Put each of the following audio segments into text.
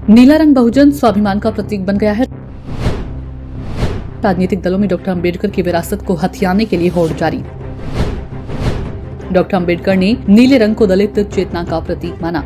नीला रंग बहुजन स्वाभिमान का प्रतीक बन गया है। राजनीतिक दलों में डॉक्टर अंबेडकर की विरासत को हथियाने के लिए होड़ जारी। डॉक्टर अंबेडकर ने नीले रंग को दलित चेतना का प्रतीक माना।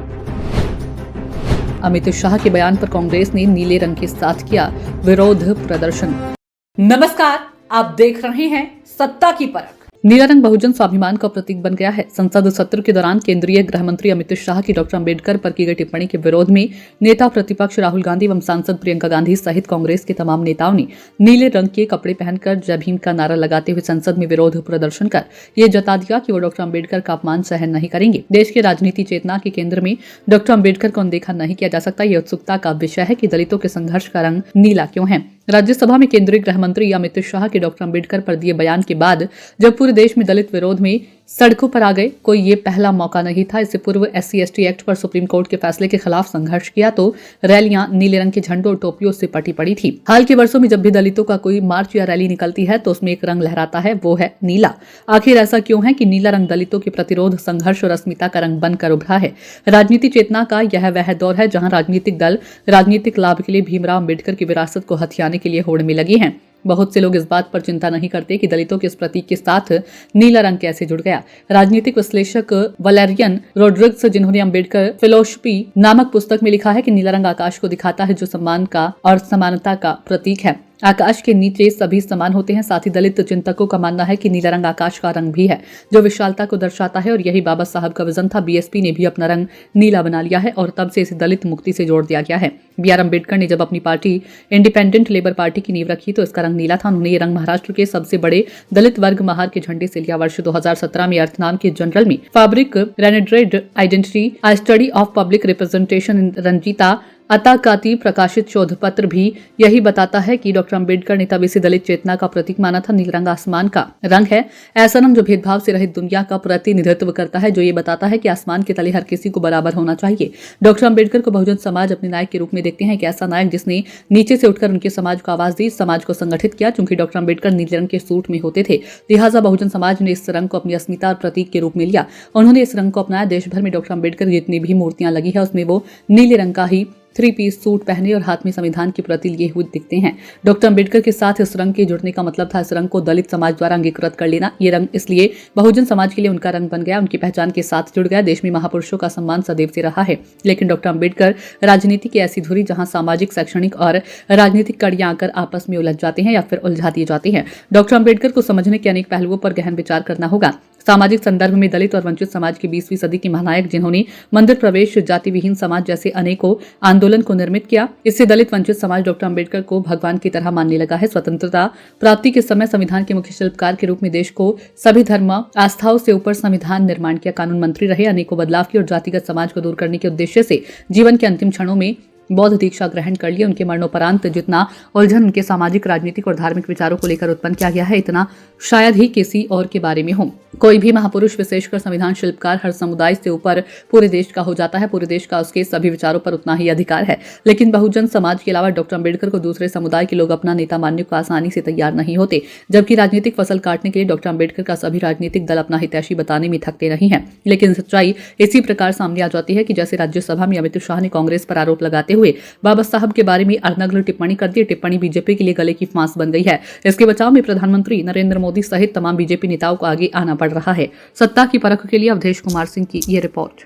अमित शाह के बयान पर कांग्रेस ने नीले रंग के साथ किया विरोध प्रदर्शन। नमस्कार, आप देख रहे हैं सत्ता की परख। नीला रंग बहुजन स्वाभिमान का प्रतीक बन गया है। संसद सत्र के दौरान केंद्रीय गृह मंत्री अमित शाह की डॉक्टर अंबेडकर पर की गई टिप्पणी के विरोध में नेता प्रतिपक्ष राहुल गांधी एवं सांसद प्रियंका गांधी सहित कांग्रेस के तमाम नेताओं ने नीले रंग के कपड़े पहनकर जय भीम का नारा लगाते हुए संसद में विरोध प्रदर्शन कर ये जता दिया कि वो डॉक्टर अंबेडकर का अपमान सहन नहीं करेंगे। देश के राजनीति चेतना के केंद्र में डॉक्टर अंबेडकर को अनदेखा नहीं किया जा सकता। ये उत्सुकता का विषय है कि दलितों के संघर्ष का रंग नीला क्यों है। राज्यसभा में केंद्रीय गृह मंत्री अमित शाह के डॉक्टर अंबेडकर पर दिए बयान के बाद जब पूरे देश में दलित विरोध में सड़कों पर आ गए, कोई ये पहला मौका नहीं था। इससे पूर्व SC/ST एक्ट पर सुप्रीम कोर्ट के फैसले के खिलाफ संघर्ष किया तो रैलियां नीले रंग के झंडों और टोपियों से पटी पड़ी थी। हाल के वर्षों में जब भी दलितों का कोई मार्च या रैली निकलती है तो उसमें एक रंग लहराता है, वो है नीला। आखिर ऐसा क्यों है कि नीला रंग दलितों के प्रतिरोध, संघर्ष और अस्मिता का रंग बनकर उभरा है। राजनीति चेतना का यह वह दौर है जहां राजनीतिक दल राजनीतिक लाभ के लिए भीमराव अंबेडकर की विरासत को हथियाने के लिए होड़ में लगी हैं। बहुत से लोग इस बात पर चिंता नहीं करते कि दलितों के इस प्रतीक के साथ नीला रंग कैसे जुड़ गया। राजनीतिक विश्लेषक वलेरियन रोड्रिग्स, जिन्होंने अंबेडकर फिलोसफी नामक पुस्तक में लिखा है कि नीला रंग आकाश को दिखाता है जो सम्मान का और समानता का प्रतीक है। आकाश के नीचे सभी समान होते हैं। साथ ही दलित चिंतकों का मानना है कि नीला रंग आकाश का रंग भी है जो विशालता को दर्शाता है और यही बाबा साहब का विजन था। BSP ने भी अपना रंग नीला बना लिया है और तब से इसे दलित मुक्ति से जोड़ दिया गया है। BR अम्बेडकर ने जब अपनी पार्टी इंडिपेंडेंट लेबर पार्टी की नींव रखी तो इसका रंग नीला था। उन्होंने ये रंग महाराष्ट्र के सबसे बड़े दलित वर्ग महार के झंडे से लिया। वर्ष 2017 में अर्थ नाम के जनरल में fabric rendered identity a study of public representation in Ranjita अताकाती प्रकाशित शोध पत्र भी यही बताता है कि डॉक्टर अंबेडकर ने तब इसे दलित चेतना का प्रतीक माना था। नीला रंग आसमान का रंग है, ऐसा रंग जो भेदभाव से रहित दुनिया का प्रतिनिधित्व करता है, जो ये बताता है कि आसमान के तले हर किसी को बराबर होना चाहिए। डॉक्टर अंबेडकर को बहुजन समाज अपने नायक के रूप में देखते हैं, एक ऐसा नायक जिसने नीचे से उठकर उनके समाज को आवाज दी, समाज को संगठित किया। चूंकि डॉक्टर अंबेडकर नीले रंग के सूट में होते थे, लिहाजा बहुजन समाज ने इस रंग को अपनी अस्मिता और प्रतीक के रूप में लिया। उन्होंने इस रंग को अपनाया। देश भर में डॉक्टर अंबेडकर जितनी भी मूर्तियां लगी है उसमें वो नीले रंग का ही 3-पीस सूट पहने और हाथ में संविधान की प्रति लिए हुए दिखते हैं। डॉक्टर अंबेडकर के साथ इस रंग के जुड़ने का मतलब था इस रंग को दलित समाज द्वारा अंगीकृत कर लेना। ये रंग इसलिए बहुजन समाज के लिए उनका रंग बन गया, उनकी पहचान के साथ जुड़ गया। देश में महापुरुषों का सम्मान सदैव से रहा है, लेकिन डॉक्टर अंबेडकर राजनीति की ऐसी धुरी जहां सामाजिक, शैक्षणिक और राजनीतिक कड़ियां आकर आपस में उलझ जाते हैं या फिर उलझा दिए जाते हैं। डॉक्टर अंबेडकर को समझने के अनेक पहलुओं पर गहन विचार करना होगा। सामाजिक संदर्भ में दलित और वंचित समाज की 20वीं सदी के महानायक, जिन्होंने मंदिर प्रवेश, जाति विहीन समाज जैसे अनेकों आंदोलन को निर्मित किया। इससे दलित वंचित समाज डॉक्टर अंबेडकर को भगवान की तरह मानने लगा है। स्वतंत्रता प्राप्ति के समय संविधान के मुख्य शिल्पकार के रूप में देश को सभी धर्म आस्थाओं से ऊपर संविधान निर्माण किया। कानून मंत्री रहे, अनेकों बदलाव किए और जातिगत समाज को दूर करने के उद्देश्य से जीवन के अंतिम क्षणों में बौद्ध दीक्षा ग्रहण कर लिए। उनके मरणोपरांत जितना उलझन उनके सामाजिक, राजनीतिक और धार्मिक विचारों को लेकर उत्पन्न किया गया है, इतना शायद ही किसी और के बारे में हो। कोई भी महापुरुष, विशेषकर संविधान शिल्पकार, हर समुदाय से ऊपर पूरे देश का हो जाता है। पूरे देश का उसके सभी विचारों पर उतना ही अधिकार है। लेकिन बहुजन समाज के अलावा डॉक्टर अंबेडकर को दूसरे समुदाय के लोग अपना नेता मानने को आसानी से तैयार नहीं होते। जबकि राजनीतिक फसल काटने के लिए डॉक्टर अंबेडकर का सभी राजनीतिक दल अपना हितैषी बताने में थकते नहीं है। लेकिन सच्चाई इसी प्रकार सामने आ जाती है कि जैसे राज्यसभा में अमित शाह ने कांग्रेस पर आरोप लगाते हुए बाबा साहब के बारे में अनर्गल टिप्पणी कर दी। टिप्पणी बीजेपी के लिए गले की फांस बन गई है। इसके बचाव में प्रधानमंत्री नरेंद्र मोदी सहित तमाम बीजेपी नेताओं को आगे आना पड़ रहा है। सत्ता की परख के लिए अवधेश कुमार सिंह की ये रिपोर्ट।